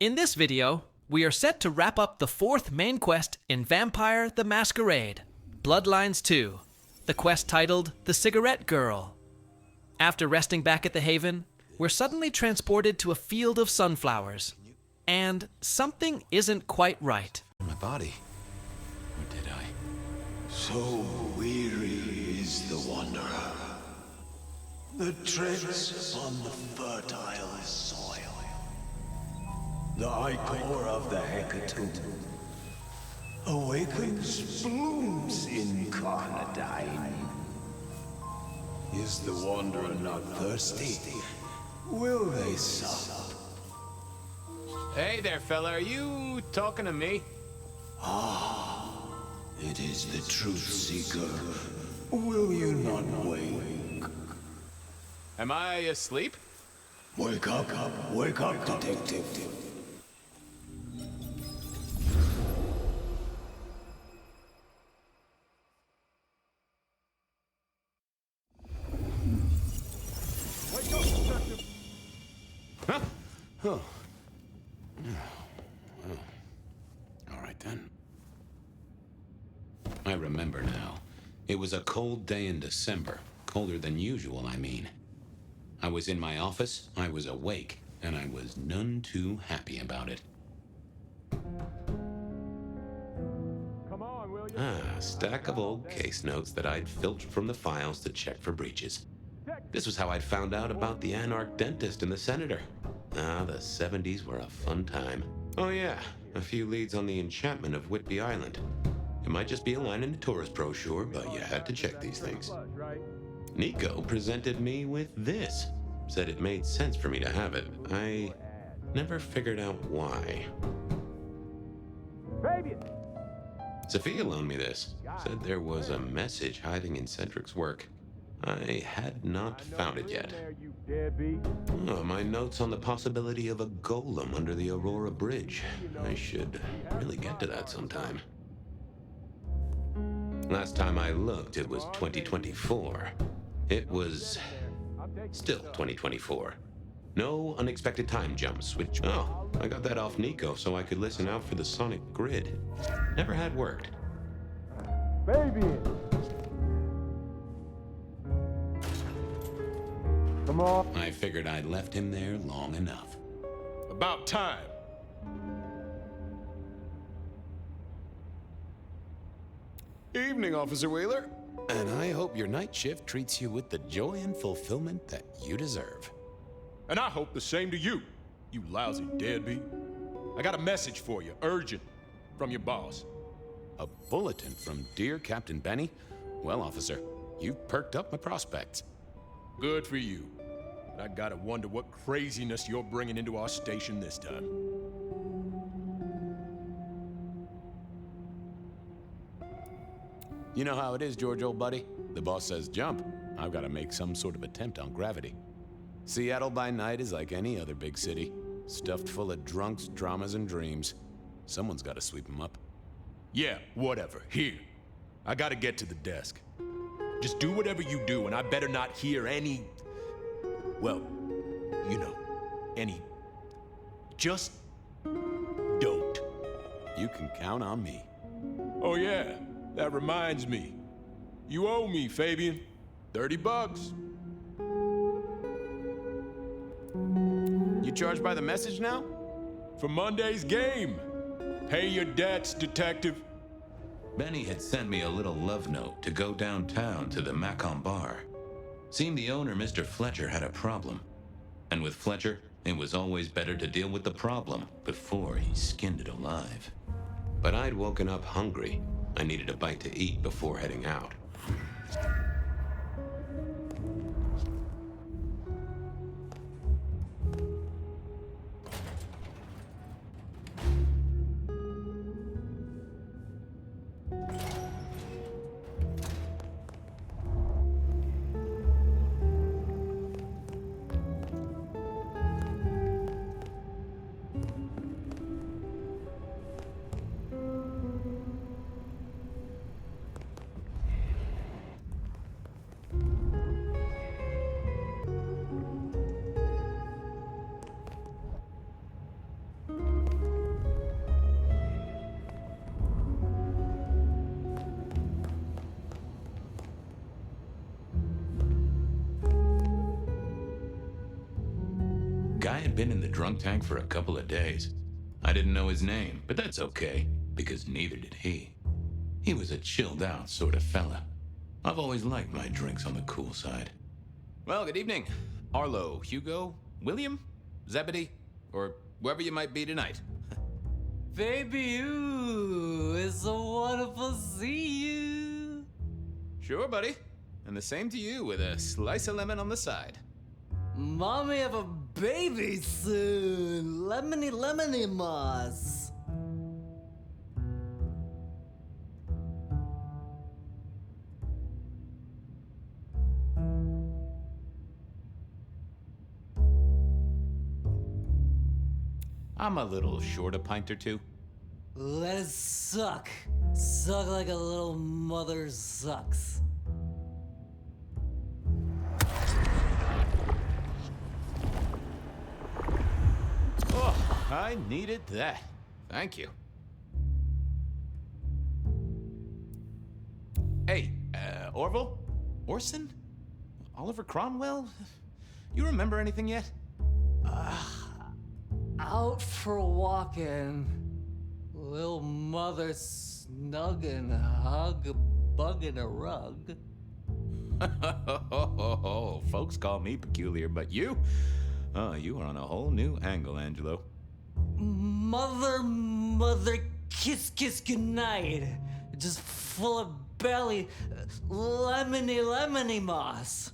In this video, we are set to wrap up the fourth main quest in Vampire the Masquerade, Bloodlines 2, the quest titled The Cigarette Girl. After resting back at the Haven, we're suddenly transported to a field of sunflowers, and something isn't quite right. My body. Or did I? So weary is the wanderer. The treads on the fertile soil. The ichor of the hecatomb awakens blooms incarnadine. Is the wanderer not thirsty? Will they sup? Hey there, fella. Are you talking to me? It is the truth seeker. Will you not wake? Am I asleep? Wake up, detective. Huh? Oh. All right, then. I remember now. It was a cold day in December. Colder than usual, I mean. I was in my office, I was awake, and I was none too happy about it. A stack of old case notes that I'd filched from the files to check for breaches. This was how I'd found out about the anarch dentist and the senator. The 70s were a fun time. Oh yeah, a few leads on the enchantment of Whitby Island. It might just be a line in the tourist brochure, but you had to check these things. Nico presented me with this. Said it made sense for me to have it. I never figured out why. Sophia loaned me this. Said there was a message hiding in Cedric's work. I had not found it yet. Oh, my notes on the possibility of a golem under the Aurora Bridge. I should really get to that sometime. Last time I looked, it was 2024. It was still 2024. No unexpected time jumps, which, I got that off Nico so I could listen out for the sonic grid. Never had worked. Come on. I figured I'd left him there long enough. About time. Evening, Officer Wheeler. And I hope your night shift treats you with the joy and fulfillment that you deserve. And I hope the same to you, you lousy deadbeat. I got a message for you, urgent, from your boss. A bulletin from dear Captain Benny? Well, officer, you've perked up my prospects. Good for you. But I gotta wonder what craziness you're bringing into our station this time. You know how it is, George, old buddy. The boss says jump. I've got to make some sort of attempt on gravity. Seattle by night is like any other big city. Stuffed full of drunks, dramas, and dreams. Someone's got to sweep them up. Yeah, whatever. Here. I gotta get to the desk. Just do whatever you do, and I better not hear any... Well, you know, any... Just... don't. You can count on me. Oh yeah, that reminds me. You owe me, Fabian. $30. You charged by the message now? For Monday's game. Pay your debts, detective. Benny had sent me a little love note to go downtown to the Makom Bar. Seemed the owner, Mr. Fletcher, had a problem. And with Fletcher, it was always better to deal with the problem before he skinned it alive. But I'd woken up hungry. I needed a bite to eat before heading out. Guy had been in the drunk tank for a couple of days. I didn't know his name, but that's okay, because neither did he. He was a chilled out sort of fella. I've always liked my drinks on the cool side. Well, good evening. Arlo, Hugo, William, Zebedee, or whoever you might be tonight. Baby, you, it's so wonderful to see you. Sure, buddy. And the same to you with a slice of lemon on the side. Mommy have a baby soon. Lemony, lemony moss. I'm a little short a pint or two. Let it suck. Suck like a little mother sucks. Oh, I needed that. Thank you. Hey, Orville? Orson? Oliver Cromwell? You remember anything yet? Out for walking. Little mother snuggin', hug a bug in a rug. Folks call me peculiar, but you? Oh, you are on a whole new angle, Angelo. Mother, kiss, goodnight. Just full of belly, lemony moss.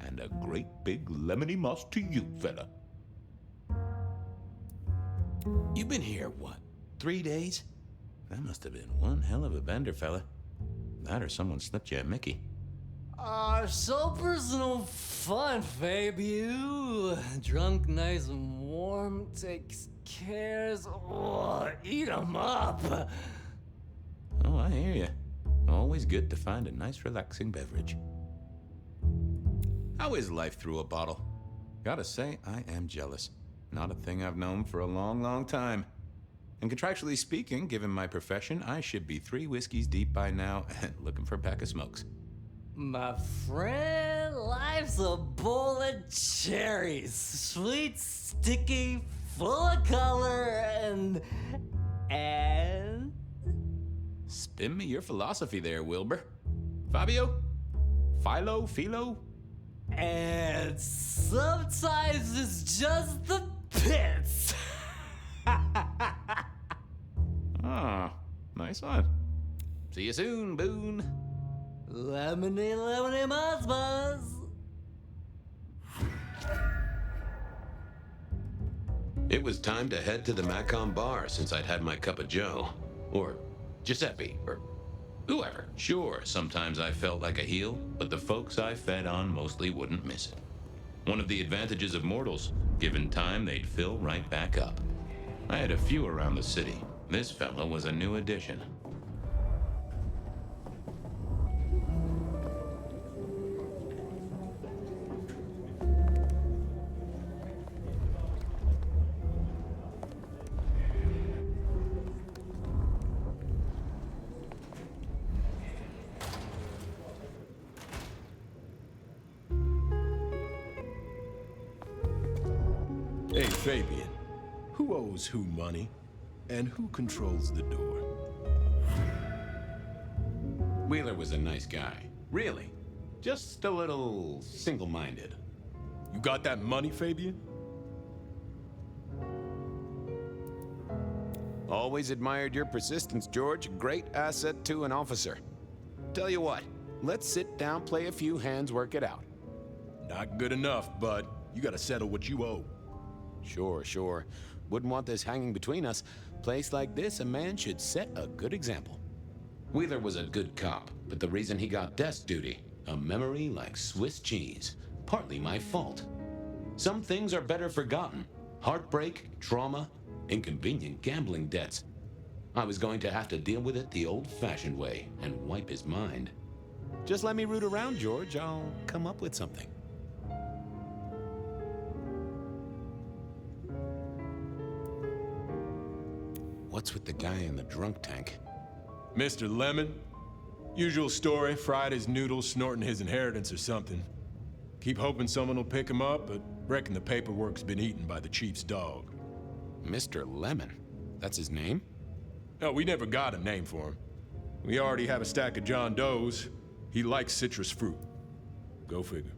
And a great big lemony moss to you, fella. You've been here, what, 3 days? That must have been one hell of a bender, fella. That or someone slipped you a Mickey. So personal fun, babe. You drunk, nice and warm, takes cares. Oh, eat 'em up. Oh, I hear you. Always good to find a nice, relaxing beverage. How is life through a bottle? Gotta say, I am jealous. Not a thing I've known for a long, long time. And contractually speaking, given my profession, I should be 3 whiskeys deep by now and looking for a pack of smokes. My friend, life's a bowl of cherries. Sweet, sticky, full of color, and... Spin me your philosophy there, Wilbur. Fabio? Philo? And sometimes it's just the pits. Ah, nice one. See you soon, Boone. Lemony moss. It was time to head to the Makom Bar since I'd had my cup of joe. Or Giuseppe, or whoever. Sure, sometimes I felt like a heel, but the folks I fed on mostly wouldn't miss it. One of the advantages of mortals, given time, they'd fill right back up. I had a few around the city. This fella was a new addition. Hey, Fabian. Who owes who money? And who controls the door? Wheeler was a nice guy. Really. Just a little single-minded. You got that money, Fabian? Always admired your persistence, George. Great asset to an officer. Tell you what, let's sit down, play a few hands, work it out. Not good enough, bud. You gotta settle what you owe. Sure. Wouldn't want this hanging between us. Place like this, a man should set a good example. Wheeler was a good cop, but the reason he got desk duty, a memory like Swiss cheese, partly my fault. Some things are better forgotten. Heartbreak, trauma, inconvenient gambling debts. I was going to have to deal with it the old-fashioned way and wipe his mind. Just let me root around, George. I'll come up with something. What's with the guy in the drunk tank? Mr. Lemon? Usual story, fried his noodles, snorting his inheritance or something. Keep hoping someone will pick him up, but reckon the paperwork's been eaten by the chief's dog. Mr. Lemon? That's his name? No, we never got a name for him. We already have a stack of John Does. He likes citrus fruit. Go figure.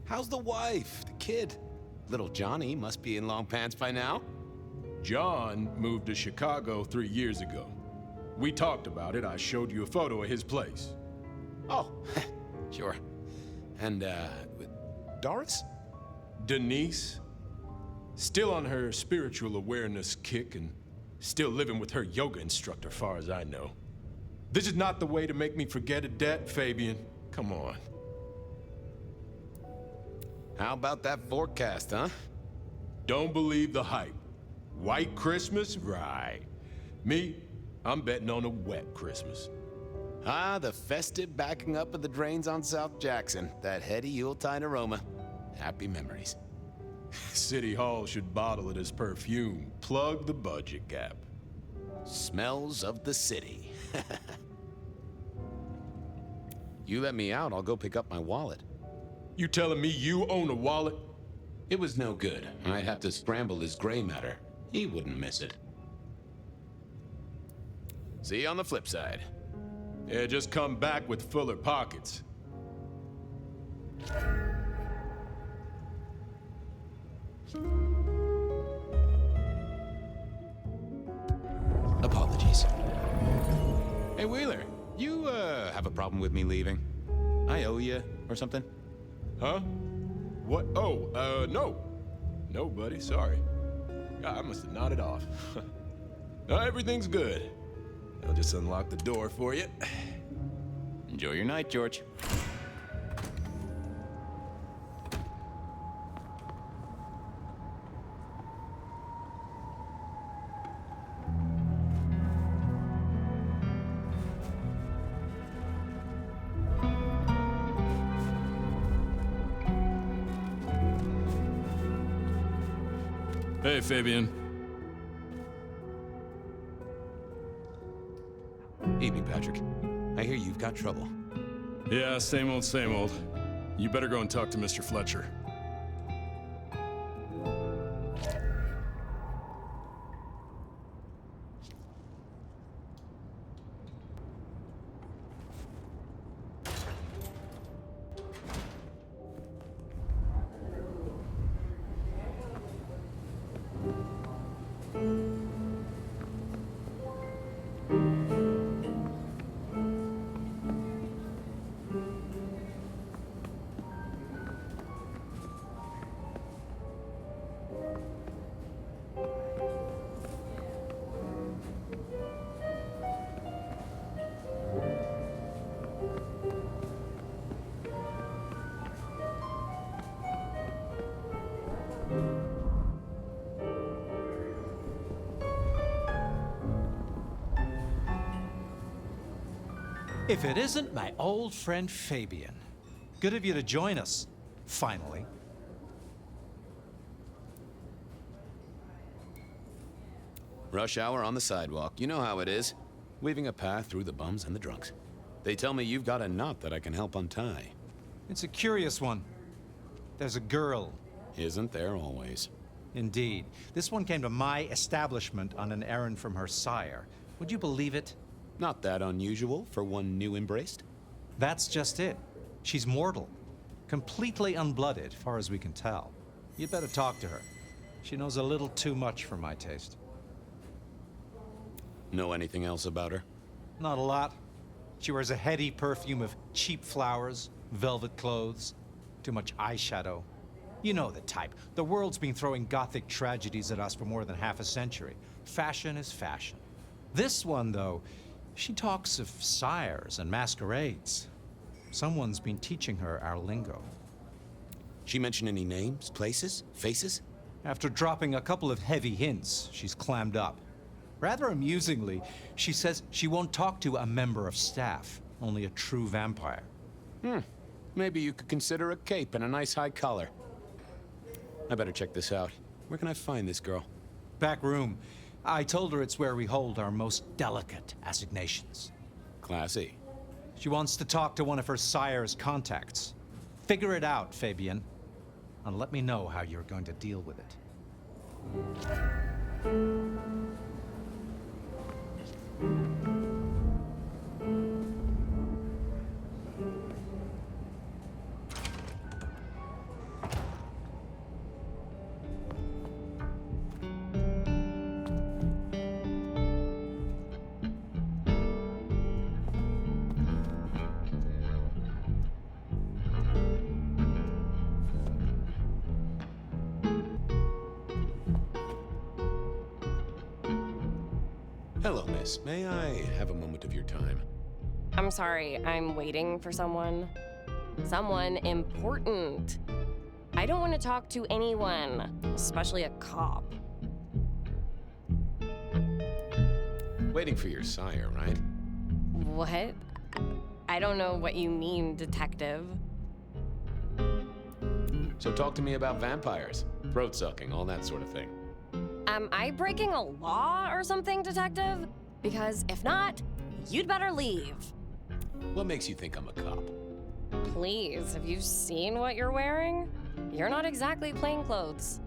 How's the wife? The kid? Little Johnny must be in long pants by now. John moved to Chicago 3 years ago. We talked about it. I showed you a photo of his place. Oh, sure. And, Doris? Denise? Still on her spiritual awareness kick and still living with her yoga instructor, far as I know. This is not the way to make me forget a debt, Fabian. Come on. How about that forecast, huh? Don't believe the hype. White Christmas? Right. Me, I'm betting on a wet Christmas. Ah, the festive backing up of the drains on South Jackson. That heady Yuletide aroma. Happy memories. City Hall should bottle it as perfume. Plug the budget gap. Smells of the city. You let me out, I'll go pick up my wallet. You telling me you own a wallet? It was no good. I'd have to scramble his gray matter. He wouldn't miss it. See you on the flip side. Yeah, just come back with fuller pockets. Apologies. Hey, Wheeler, you, have a problem with me leaving? I owe you or something? Huh? What? Oh, no. No, buddy, sorry. God, I must have nodded off. No, everything's good. I'll just unlock the door for you. Enjoy your night, George. Hey, Fabian. Evening, Patrick. I hear you've got trouble. Yeah, same old, same old. You better go and talk to Mr. Fletcher. If it isn't my old friend Fabian. Good of you to join us, finally. Rush hour on the sidewalk. You know how it is. Weaving a path through the bums and the drunks. They tell me you've got a knot that I can help untie. It's a curious one. There's a girl. Isn't there always? Indeed. This one came to my establishment on an errand from her sire. Would you believe it? Not that unusual for one new embraced. That's just it. She's mortal. Completely unblooded, far as we can tell. You'd better talk to her. She knows a little too much for my taste. Know anything else about her? Not a lot. She wears a heady perfume of cheap flowers, velvet clothes, too much eyeshadow. You know the type. The world's been throwing gothic tragedies at us for more than half a century. Fashion is fashion. This one, though, she talks of sires and masquerades. Someone's been teaching her our lingo. She mention any names, places, faces? After dropping a couple of heavy hints, she's clammed up. Rather amusingly, she says she won't talk to a member of staff, only a true vampire. Maybe you could consider a cape and a nice high collar. I better check this out. Where can I find this girl? Back room. I told her it's where we hold our most delicate assignations. Classy. She wants to talk to one of her sire's contacts. Figure it out, Fabian, and let me know how you're going to deal with it. Hello, miss. May I have a moment of your time? I'm sorry, I'm waiting for someone. Someone important. I don't want to talk to anyone, especially a cop. Waiting for your sire, right? What? I don't know what you mean, detective. So talk to me about vampires, throat sucking, all that sort of thing. Am I breaking a law or something, detective? Because if not, you'd better leave. What makes you think I'm a cop? Please, have you seen what you're wearing? You're not exactly plain clothes.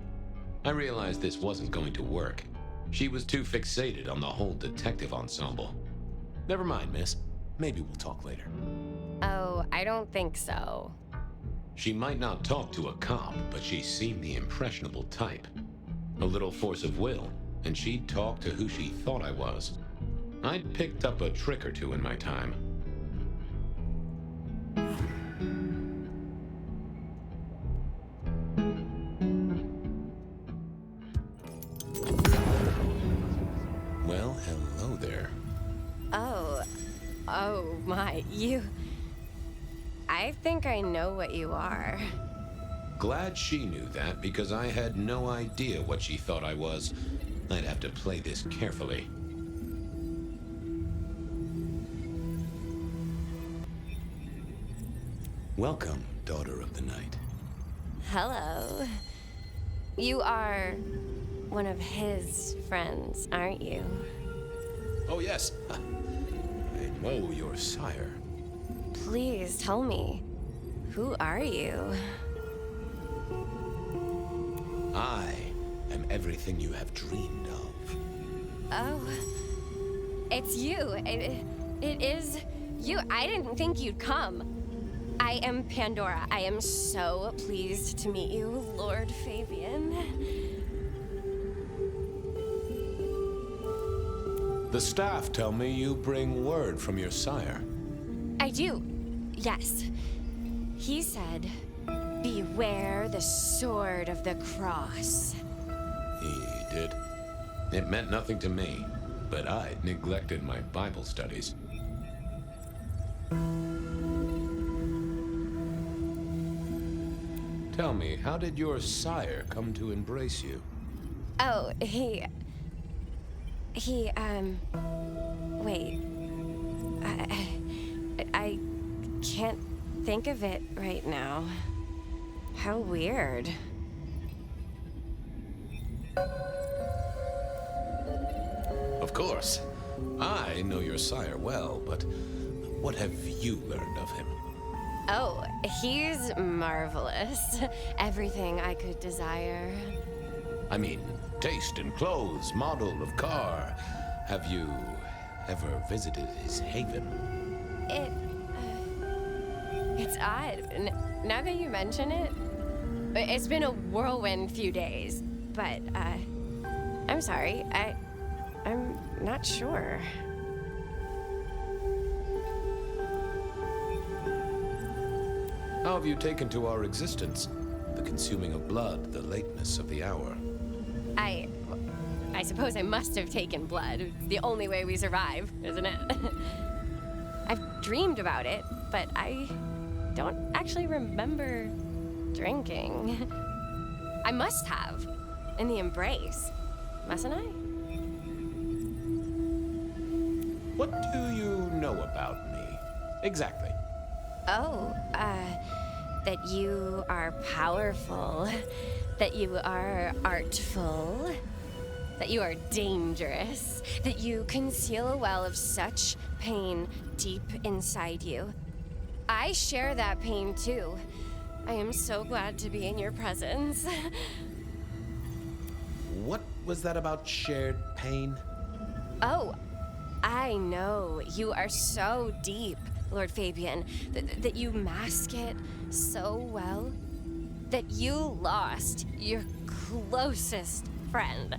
I realized this wasn't going to work. She was too fixated on the whole detective ensemble. Never mind, miss. Maybe we'll talk later. Oh, I don't think so. She might not talk to a cop, but she seemed the impressionable type. A little force of will, and she'd talk to who she thought I was. I'd picked up a trick or two in my time. Well, hello there. Oh my, I think I know what you are. Glad she knew that, because I had no idea what she thought I was. I'd have to play this carefully. Welcome, daughter of the night. Hello. You are one of his friends, aren't you? Oh, yes. I know your sire. Please tell me, who are you? I am everything you have dreamed of. Oh, it's you. It is you. I didn't think you'd come. I am Pandora. I am so pleased to meet you, Lord Fabian. The staff tell me you bring word from your sire. I do, yes. He said, beware the sword of the cross. He did. It meant nothing to me, but I'd neglected my Bible studies. Tell me, how did your sire come to embrace you? Oh, wait. I can't think of it right now. How weird. Of course. I know your sire well, but what have you learned of him? Oh, he's marvelous. Everything I could desire. I mean, taste in clothes, model of car. Have you ever visited his haven? It's odd. Now that you mention it, it's been a whirlwind few days. But, I'm sorry. I'm not sure. How have you taken to our existence? The consuming of blood, the lateness of the hour. I suppose I must have taken blood. It's the only way we survive, isn't it? I've dreamed about it, but I don't actually remember drinking. I must have. In the embrace. Mustn't I? What do you know about me? Exactly. Oh, that you are powerful, that you are artful, that you are dangerous, that you conceal a well of such pain deep inside you. I share that pain too. I am so glad to be in your presence. What was that about shared pain? Oh, I know. You are so deep, Lord Fabian, that you mask it so well that you lost your closest friend.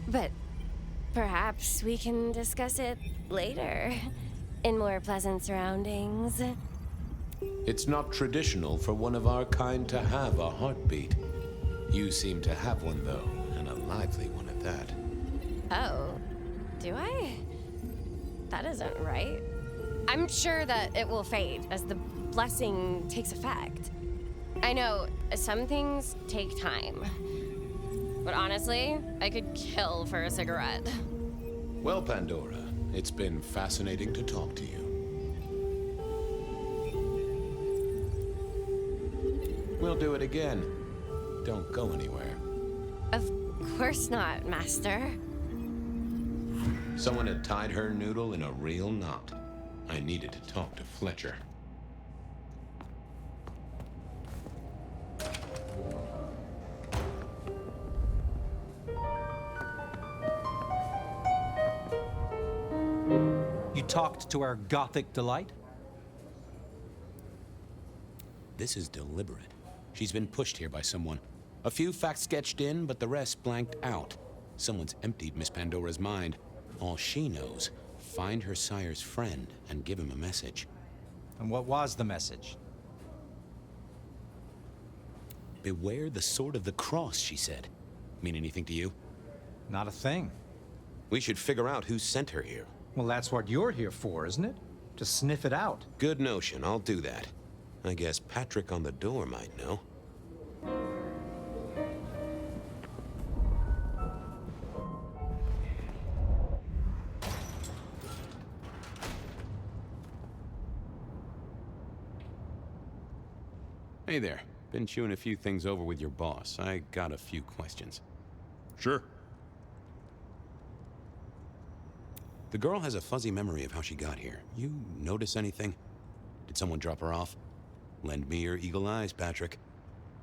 But perhaps we can discuss it later, in more pleasant surroundings. It's not traditional for one of our kind to have a heartbeat. You seem to have one, though, and a lively one at that. Oh, do I? That isn't right. I'm sure that it will fade as the blessing takes effect. I know some things take time, but honestly, I could kill for a cigarette. Well, Pandora, it's been fascinating to talk to you. We'll do it again. Don't go anywhere. Of course not, Master. Someone had tied her noodle in a real knot. I needed to talk to Fletcher. You talked to our Gothic delight? This is deliberate. She's been pushed here by someone. A few facts sketched in, but the rest blanked out. Someone's emptied Miss Pandora's mind. All she knows, find her sire's friend and give him a message. And what was the message? Beware the sword of the cross, she said. Mean anything to you? Not a thing. We should figure out who sent her here. Well, that's what you're here for, isn't it? To sniff it out. Good notion, I'll do that. I guess Patrick on the door might know. Hey there. Been chewing a few things over with your boss. I got a few questions. Sure. The girl has a fuzzy memory of how she got here. You notice anything? Did someone drop her off? Lend me your eagle eyes, Patrick.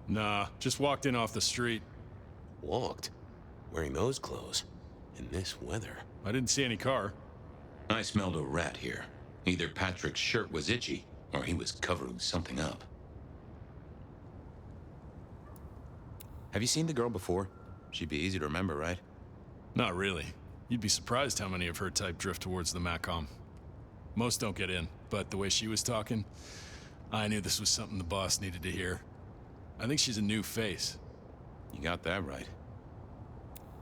Nah, just walked in off the street. Walked? Wearing those clothes? In this weather? I didn't see any car. I smelled a rat here. Either Patrick's shirt was itchy, or he was covering something up. Have you seen the girl before? She'd be easy to remember, right? Not really. You'd be surprised how many of her type drift towards the Makom. Most don't get in, but the way she was talking, I knew this was something the boss needed to hear. I think she's a new face. You got that right.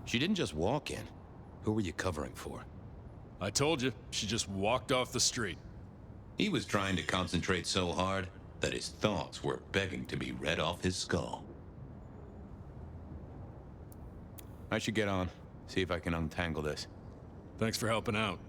She didn't just walk in. Who were you covering for? I told you, she just walked off the street. He was trying to concentrate so hard that his thoughts were begging to be read off his skull. I should get on. See if I can untangle this. Thanks for helping out.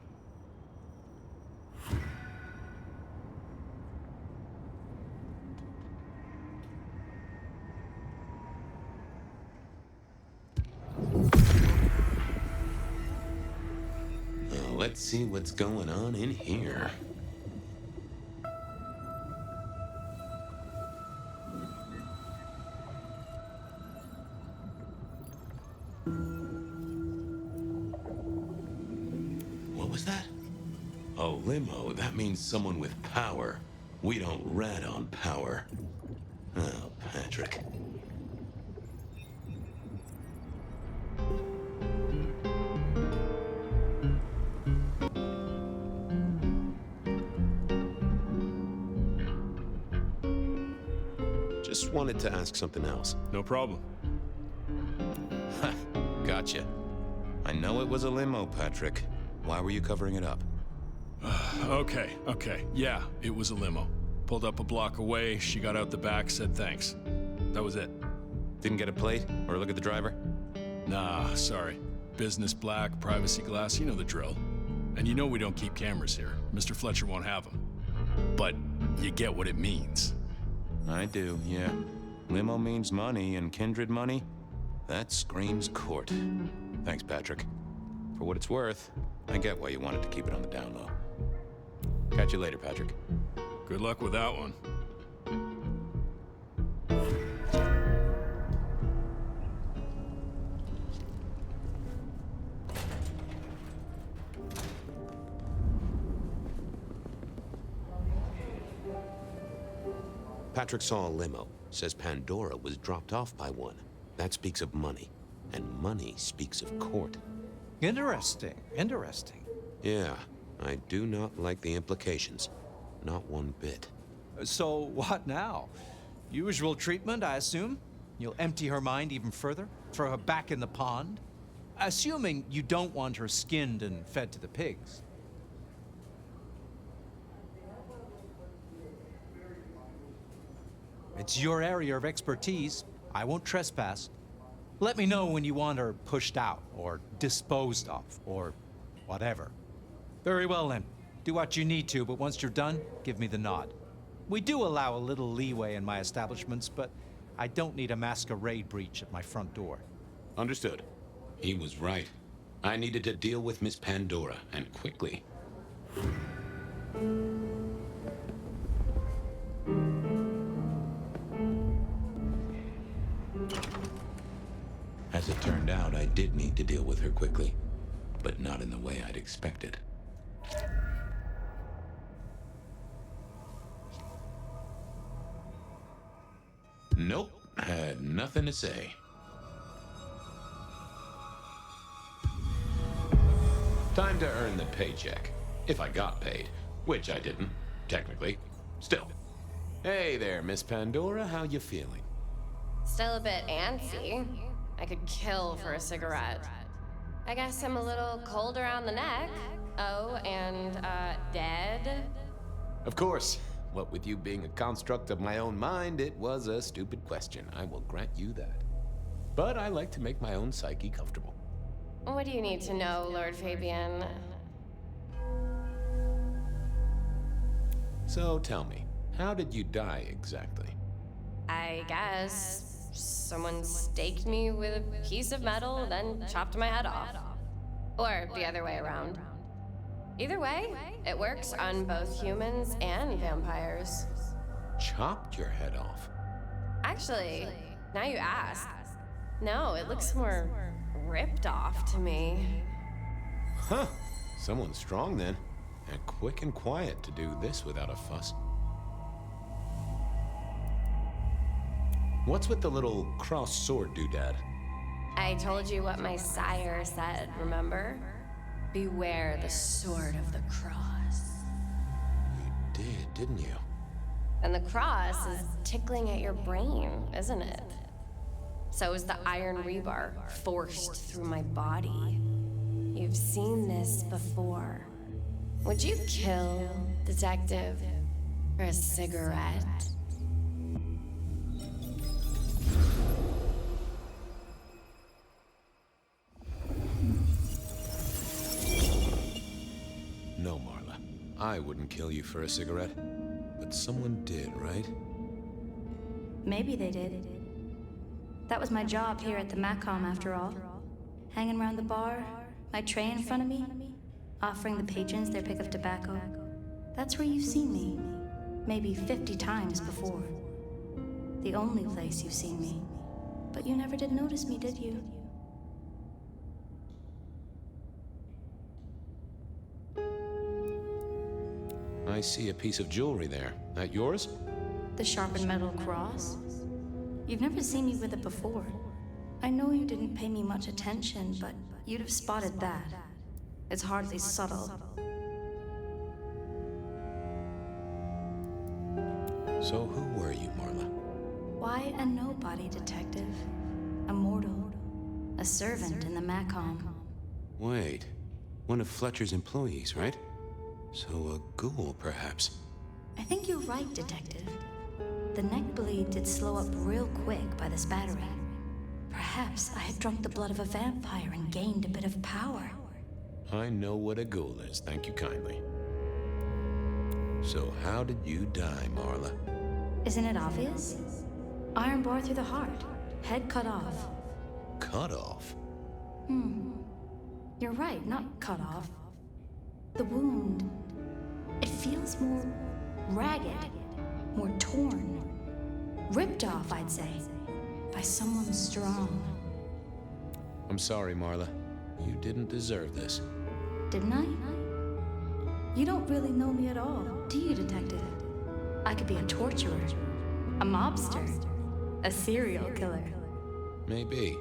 Let's see what's going on in here. What was that? A limo. That means someone with power. We don't rat on power. Oh, Patrick. Just wanted to ask something else. No problem. Ha, gotcha. I know it was a limo, Patrick. Why were you covering it up? Okay. Yeah, it was a limo. Pulled up a block away, she got out the back, said thanks. That was it. Didn't get a plate or look at the driver? Nah, sorry. Business black, privacy glass, you know the drill. And you know we don't keep cameras here. Mr. Fletcher won't have them. But you get what it means. I do, yeah. Limo means money, and kindred money? That screams court. Thanks, Patrick. For what it's worth, I get why you wanted to keep it on the down low. Catch you later, Patrick. Good luck with that one. Patrick saw a limo. Says Pandora was dropped off by one. That speaks of money. And money speaks of court. Interesting, interesting. Yeah, I do not like the implications. Not one bit. So what now? Usual treatment, I assume? You'll empty her mind even further? Throw her back in the pond? Assuming you don't want her skinned and fed to the pigs. It's your area of expertise. I won't trespass. Let me know when you want her pushed out, or disposed of, or whatever. Very well then. Do what you need to, but once you're done, give me the nod. We do allow a little leeway in my establishments, but I don't need a masquerade breach at my front door. Understood. He was right. I needed to deal with Miss Pandora, and quickly. As it turned out, I did need to deal with her quickly, but not in the way I'd expected. Nope, had nothing to say. Time to earn the paycheck. If I got paid, which I didn't, technically. Still. Hey there, Miss Pandora. How you feeling? Still a bit antsy. I could kill for a cigarette. I guess I'm a little cold around the neck. Oh, and, dead? Of course. What with you being a construct of my own mind, it was a stupid question. I will grant you that. But I like to make my own psyche comfortable. What do you need to know, Lord Fabian? So tell me, how did you die exactly? I guess someone staked me with a piece of metal, then chopped my head off. Or the other way around. Either way, it works on both humans and vampires. Chopped your head off? Actually, now you ask. No, it looks more ripped off to me. Huh. Someone's strong then. And quick and quiet to do this without a fuss. What's with the little cross sword doodad? I told you what my sire said, remember? Beware the sword of the cross. You did, didn't you? And the cross is tickling at your brain, isn't it? So is the iron rebar forced through my body. You've seen this before. Would you kill, detective, for a cigarette? No, Marla. I wouldn't kill you for a cigarette. But someone did, right? Maybe they did. That was my job here at the Makom, after all. Hanging around the bar, my tray in front of me, offering the patrons their pick of tobacco. That's where you've seen me. Maybe 50 times before. The only place you've seen me. But you never did notice me, did you? I see a piece of jewelry there. That yours? The sharpened metal cross? You've never seen me with it before. I know you didn't pay me much attention, but you'd have spotted that. It's hardly subtle. So who were you, Marla? Why a nobody, detective? A mortal. A servant in the Makom. Wait. One of Fletcher's employees, right? So a ghoul, perhaps. I think you're right, detective. The neck bleed did slow up real quick by the spattering. Perhaps I had drunk the blood of a vampire and gained a bit of power. I know what a ghoul is, thank you kindly. So how did you die, Marla? Isn't it obvious? Iron bar through the heart. Head cut off. cut off. You're right, not cut off. The wound, it feels more ragged, more torn. Ripped off, I'd say, by someone strong. I'm sorry, Marla. You didn't deserve this. Didn't I? You don't really know me at all, do you, Detective? I could be a torturer, a mobster, a serial killer. Maybe.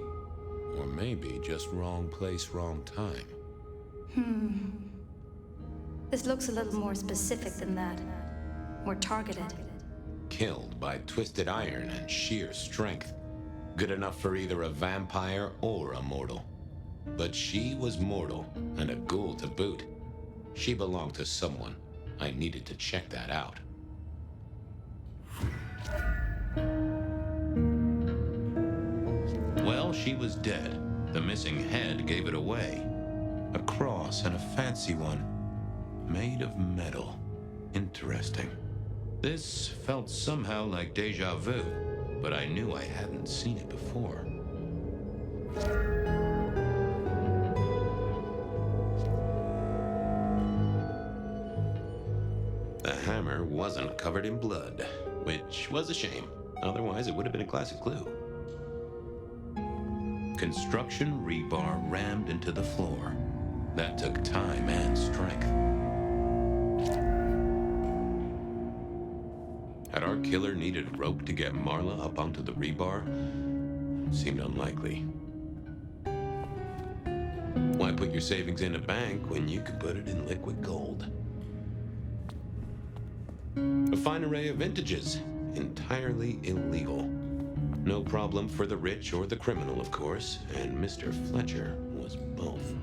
Or maybe just wrong place, wrong time. This looks a little more specific than that. More targeted. Killed by twisted iron and sheer strength. Good enough for either a vampire or a mortal. But she was mortal, and a ghoul to boot. She belonged to someone. I needed to check that out. Well, she was dead. The missing head gave it away. A cross, and a fancy one. Made of metal. Interesting. This felt somehow like deja vu, but I knew I hadn't seen it before. The hammer wasn't covered in blood, which was a shame. Otherwise, it would have been a classic clue. Construction rebar rammed into the floor. That took time and strength. Had our killer needed rope to get Marla up onto the rebar? Seemed unlikely. Why put your savings in a bank when you could put it in liquid gold? A fine array of vintages, entirely illegal. No problem for the rich or the criminal, of course, and Mr. Fletcher was both.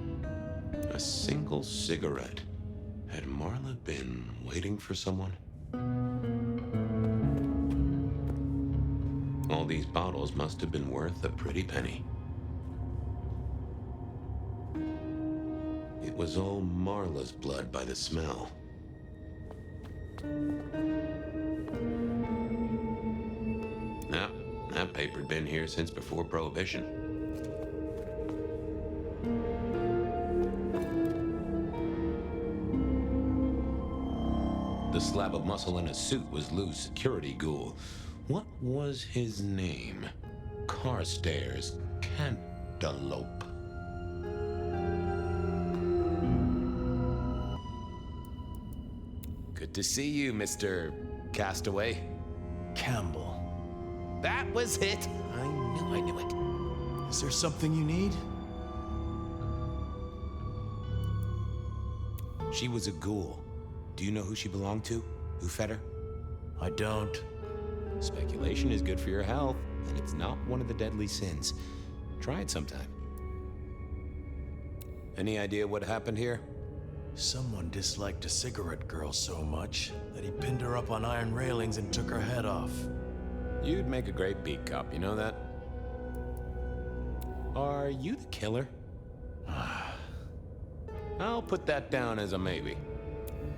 A single cigarette. Had Marla been waiting for someone? All these bottles must have been worth a pretty penny. It was all Marla's blood by the smell. Now, that paper'd been here since before Prohibition. The slab of muscle in his suit was Lou's security ghoul. What was his name? Carstairs Cantaloupe. Good to see you, Mr. Castaway. Campbell. That was it! I knew it. Is there something you need? She was a ghoul. Do you know who she belonged to? Who fed her? I don't. Speculation is good for your health, and it's not one of the deadly sins. Try it sometime. Any idea what happened here? Someone disliked a cigarette girl so much that he pinned her up on iron railings and took her head off. You'd make a great beat cop, you know that? Are you the killer? I'll put that down as a maybe.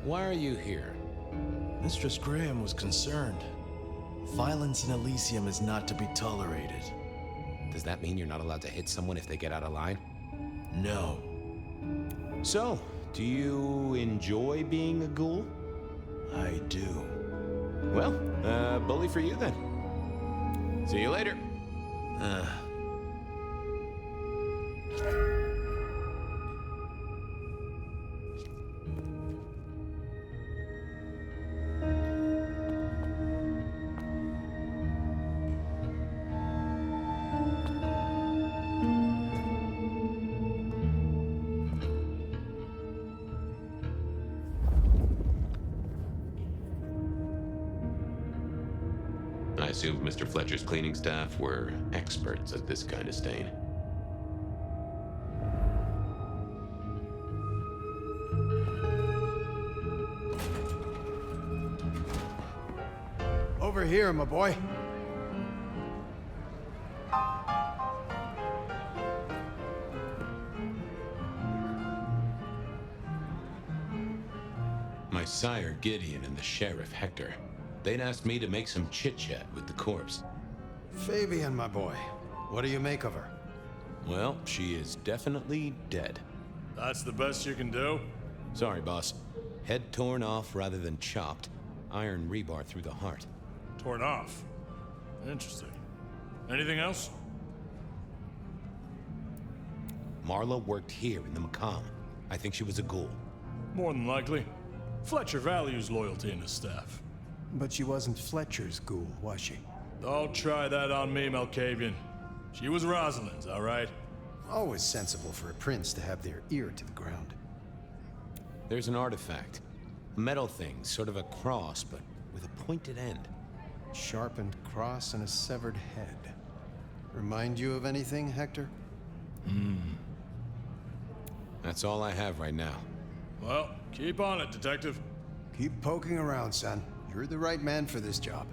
Why are you here? Mistress Graham was concerned. Violence in Elysium is not to be tolerated. Does that mean you're not allowed to hit someone if they get out of line? No. So, do you enjoy being a ghoul? I do. Well, bully for you then. See you later. I assumed Mr. Fletcher's cleaning staff were experts at this kind of stain. Over here, my boy. My sire Gideon and the sheriff Hector. They'd asked me to make some chit-chat with the corpse. Fabian, my boy. What do you make of her? Well, she is definitely dead. That's the best you can do? Sorry, boss. Head torn off rather than chopped. Iron rebar through the heart. Torn off. Interesting. Anything else? Marla worked here in the Makom. I think she was a ghoul. More than likely. Fletcher values loyalty in his staff. But she wasn't Fletcher's ghoul, was she? Don't try that on me, Malkavian. She was Rosalind's, all right? Always sensible for a prince to have their ear to the ground. There's an artifact. A metal thing, sort of a cross, but with a pointed end. Sharpened cross and a severed head. Remind you of anything, Hector? That's all I have right now. Well, keep on it, Detective. Keep poking around, son. You're the right man for this job.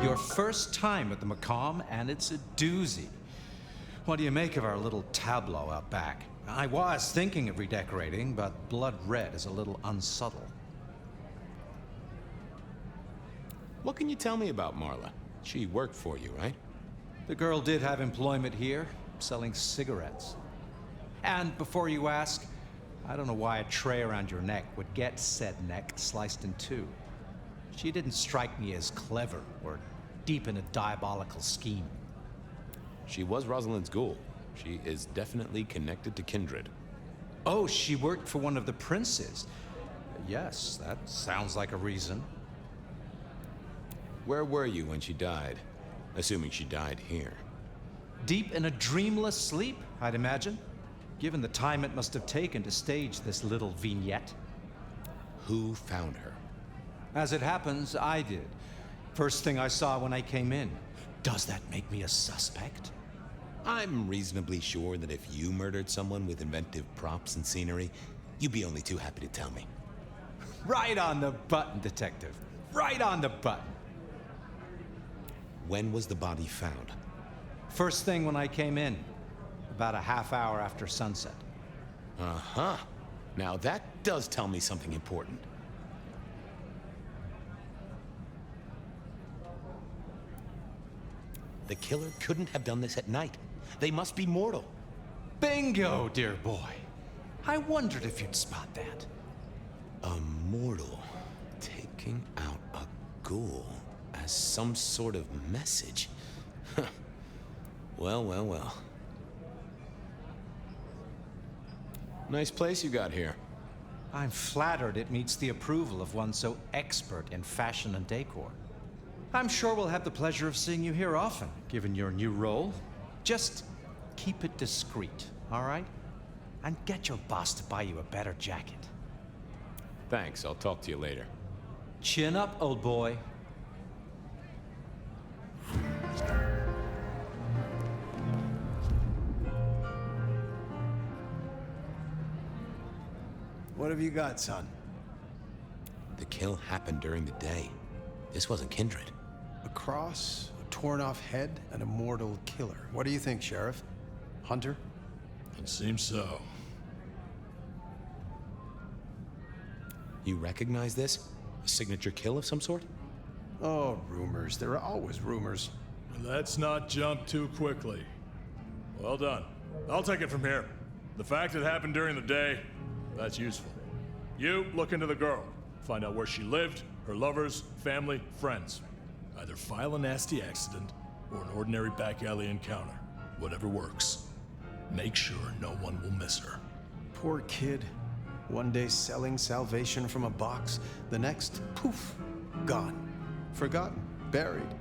Your first time at the Makom, and it's a doozy. What do you make of our little tableau out back? I was thinking of redecorating, but blood red is a little unsubtle. What can you tell me about Marla? She worked for you, right? The girl did have employment here, selling cigarettes. And before you ask, I don't know why a tray around your neck would get said neck sliced in two. She didn't strike me as clever or deep in a diabolical scheme. She was Rosalind's ghoul. She is definitely connected to kindred. Oh, she worked for one of the princes. Yes, that sounds like a reason. Where were you when she died? Assuming she died here. Deep in a dreamless sleep, I'd imagine, given the time it must have taken to stage this little vignette. Who found her? As it happens, I did. First thing I saw when I came in. Does that make me a suspect? I'm reasonably sure that if you murdered someone with inventive props and scenery, you'd be only too happy to tell me. Right on the button, Detective. Right on the button. When was the body found? First thing when I came in. About a half hour after sunset. Uh-huh. Now that does tell me something important. The killer couldn't have done this at night. They must be mortal. Bingo, dear boy. I wondered if you'd spot that. A mortal taking out a ghoul as some sort of message. Well, well, well. Nice place you got here. I'm flattered it meets the approval of one so expert in fashion and decor. I'm sure we'll have the pleasure of seeing you here often, given your new role. Just keep it discreet, all right? And get your boss to buy you a better jacket. Thanks, I'll talk to you later. Chin up, old boy. What have you got, son? The kill happened during the day. This wasn't kindred. A cross, a torn-off head, and a mortal killer. What do you think, Sheriff? Hunter? It seems so. You recognize this? A signature kill of some sort? Oh, rumors. There are always rumors. Let's not jump too quickly. Well done. I'll take it from here. The fact it happened during the day, that's useful. You look into the girl. Find out where she lived, her lovers, family, friends. Either file a nasty accident or an ordinary back alley encounter. Whatever works. Make sure no one will miss her. Poor kid. One day selling salvation from a box, the next, poof, gone. Forgotten, buried.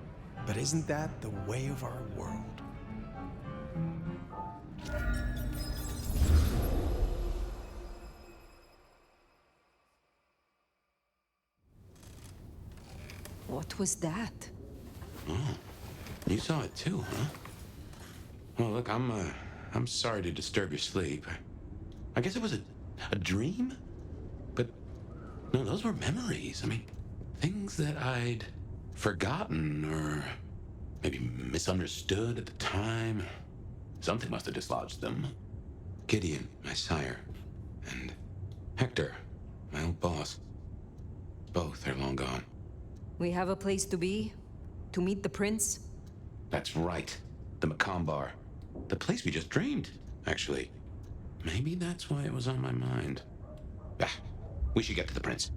But isn't that the way of our world? What was that? Oh, you saw it too, huh? Well, look, I'm sorry to disturb your sleep. I guess it was a dream? But, no, those were memories. I mean, things that I'd forgotten or Maybe misunderstood at the time. Something must have dislodged them. Gideon, my sire, and Hector, my old boss. Both are long gone. We have a place to be? To meet the prince? That's right. The Makom Bar. The place we just dreamed, actually. Maybe that's why it was on my mind. Ah, we should get to the prince.